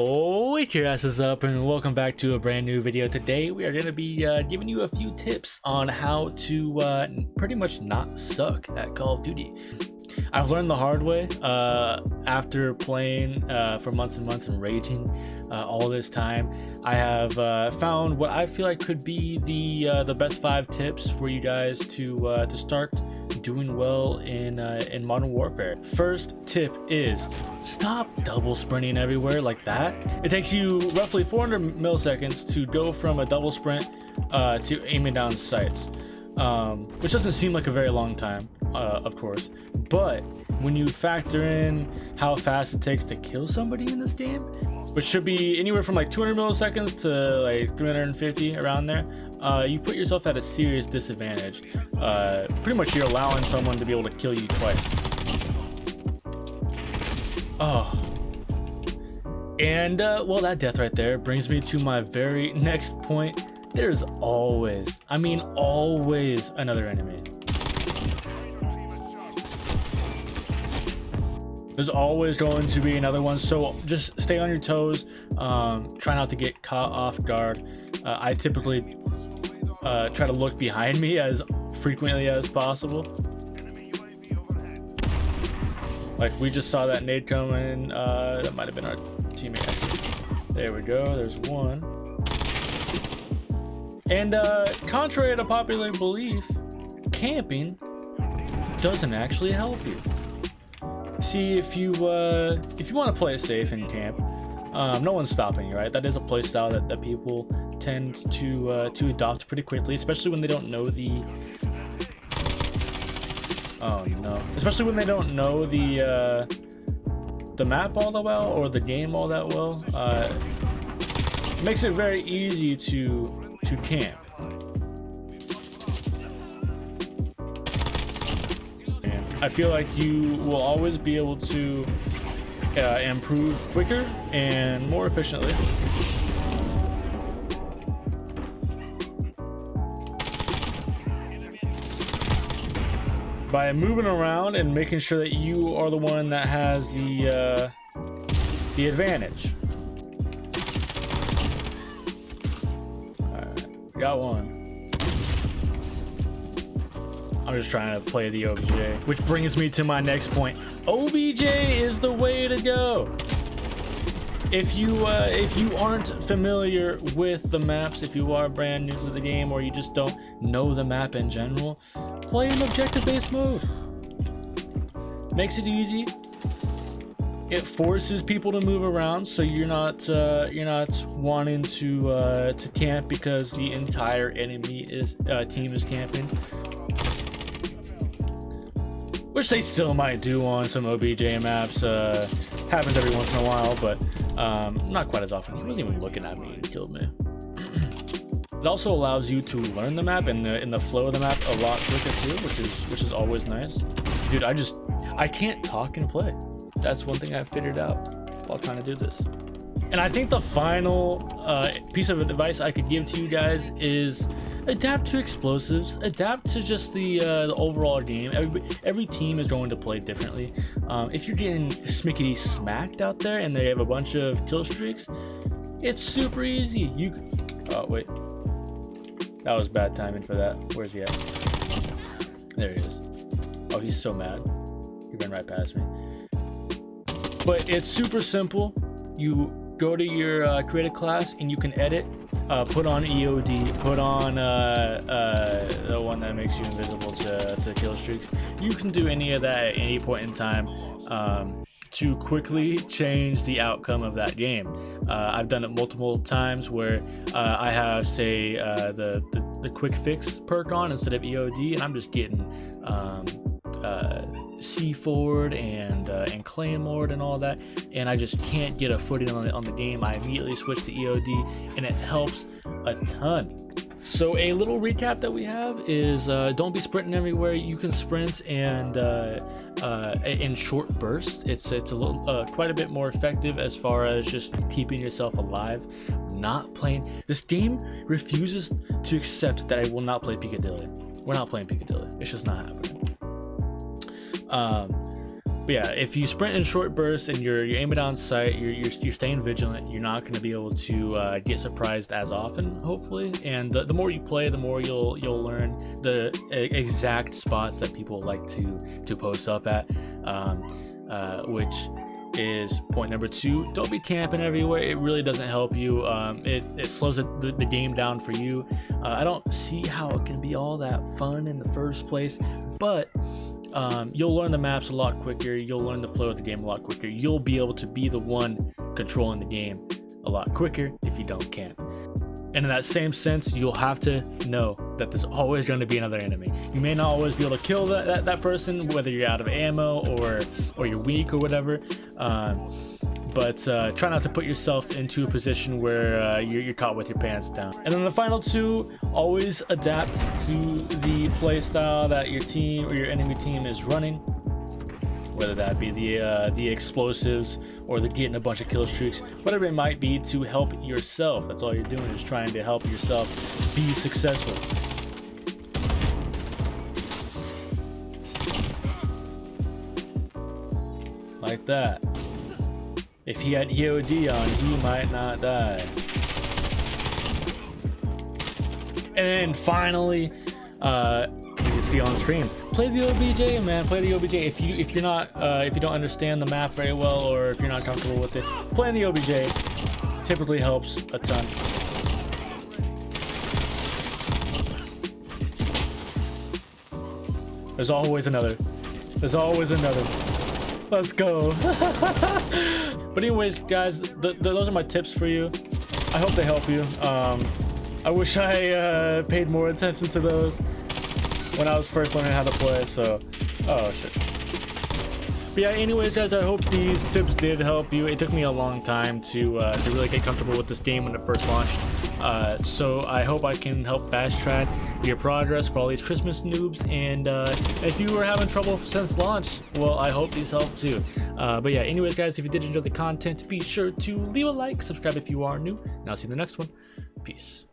Wake your asses up and welcome back to a brand new video. Today we are going to be giving you a few tips on how to pretty much not suck at Call of Duty. I've learned the hard way after playing for months and months and raging all this time. I have found what I feel like could be the best 5 tips for you guys to start doing well in Modern Warfare. First tip is stop double sprinting everywhere like that. It takes you roughly 400 milliseconds to go from a double sprint to aiming down sights, which doesn't seem like a very long time, of course, but when you factor in how fast it takes to kill somebody in this game, which should be anywhere from like 200 milliseconds to like 350 around there, you put yourself at a serious disadvantage. Pretty much you're allowing someone to be able to kill you twice. Oh, and well, that death right there brings me to my very next point. There's always, I mean always, another enemy. There's always going to be another one, so just stay on your toes. Try not to get caught off guard. I typically try to look behind me as frequently as possible. Like we just saw that nade coming. That might have been our teammate, actually. There we go, there's one. And contrary to popular belief, camping doesn't actually help you. See, if you want to play it safe in camp, no one's stopping you, right? That is a play style that people tend to adopt pretty quickly, especially when they don't know the especially when they don't know the map all that well or the game all that well. It makes it very easy to camp. And I feel like you will always be able to improve quicker and more efficiently. By moving around and making sure that you are the one that has the advantage. Alright, got one. I'm just trying to play the OBJ, which brings me to my next point. OBJ is the way to go. If you aren't familiar with the maps, if you are brand new to the game or you just don't know the map in general, play in objective-based mode. Makes it easy. It forces people to move around, so you're not wanting to camp because the entire enemy team is camping, which they still might do on some OBJ maps. Happens every once in a while, but not quite as often. He wasn't even looking at me and killed me. It also allows you to learn the map and in the flow of the map a lot quicker too, which is always nice. Dude, I can't talk and play. That's one thing I've figured out while trying to do this. And I think the final piece of advice I could give to you guys is adapt to explosives, adapt to just the overall game. Every team is going to play differently. If you're getting smickety smacked out there and they have a bunch of kill streaks, it's super easy. Oh wait, that was bad timing for that. Where's he at? There he is. Oh, he's so mad. He ran right past me. But it's super simple. You go to your creative class and you can edit, put on EOD, put on the one that makes you invisible to kill streaks. You can do any of that at any point in time to quickly change the outcome of that game. I've done it multiple times where I have, say, the quick fix perk on instead of EOD, and I'm just getting C4'd and Claymore and all that, and I just can't get a footing on the game. I immediately switch to EOD, and it helps a ton. So a little recap that we have is don't be sprinting everywhere. You can sprint and in short bursts. It's a little quite a bit more effective as far as just keeping yourself alive. Not playing. This game refuses to accept that I will not play Piccadilly. We're not playing Piccadilly. It's just not happening. But yeah, if you sprint in short bursts and you're aiming down sight, you're staying vigilant, you're not going to be able to get surprised as often, hopefully. And the more you play, the more you'll learn the exact spots that people like to post up at, which is point number 2. Don't be camping everywhere. It really doesn't help you. It slows the game down for you. I don't see how it can be all that fun in the first place, but you'll learn the maps a lot quicker. You'll learn the flow of the game a lot quicker. You'll be able to be the one controlling the game a lot quicker if you don't camp. And in that same sense, you'll have to know that there's always going to be another enemy. You may not always be able to kill that person, whether you're out of ammo or you're weak or whatever. But try not to put yourself into a position where you're caught with your pants down. And then the final 2, always adapt to the play style that your team or your enemy team is running, whether that be the explosives or the getting a bunch of kill streaks, whatever it might be, to help yourself. That's all you're doing, is trying to help yourself be successful. Like that. If he had EOD on, he might not die. And then finally, you can see on screen, play the OBJ, man. Play the OBJ. If you're not if you don't understand the map very well, or if you're not comfortable with it, playing the OBJ typically helps a ton. There's always another. There's always another. Let's go. But anyways, guys, those are my tips for you. I hope they help you. I wish I paid more attention to those when I was first learning how to play, so oh shit. But yeah, anyways, guys, I hope these tips did help you. It took me a long time to really get comfortable with this game when it first launched, so I hope I can help fast track your progress for all these Christmas noobs. And if you were having trouble since launch, well, I hope these help too. But yeah, anyways, guys, if you did enjoy the content, be sure to leave a like, subscribe if you are new, and I'll see you in the next one. Peace.